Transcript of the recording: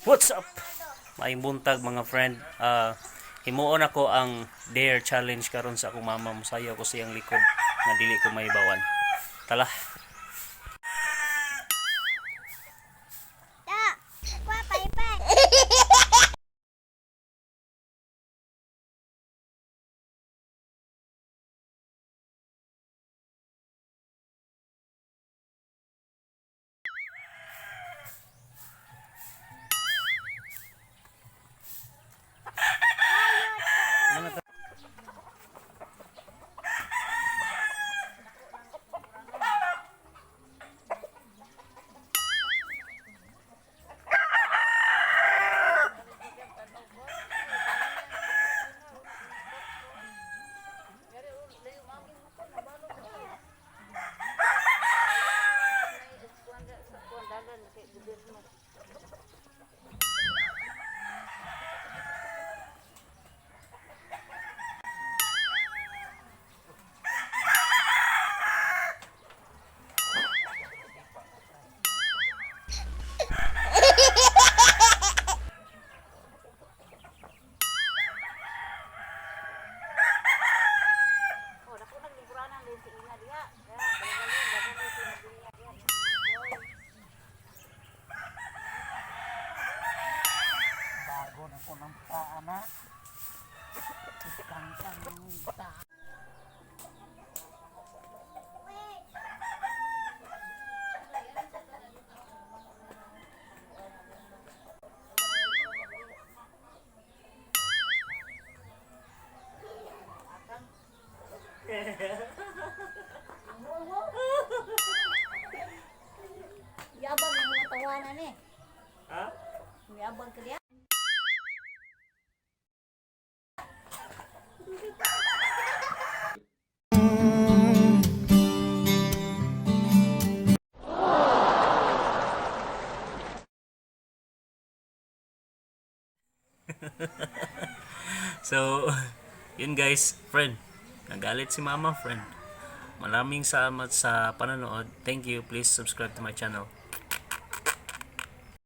What's up? Maayong buntag mga friend. Himuon ako ang dare challenge karon sa akong mama. Musayaw ko siyang likod nga dili ko maibawan. Tala. Yabang ang mga tawanan eh. Ha? Yabang ka diyan. So, yun guys, friend. Nagalit si mama, friend. Maraming salamat sa panonood. Thank you. Please subscribe to my channel.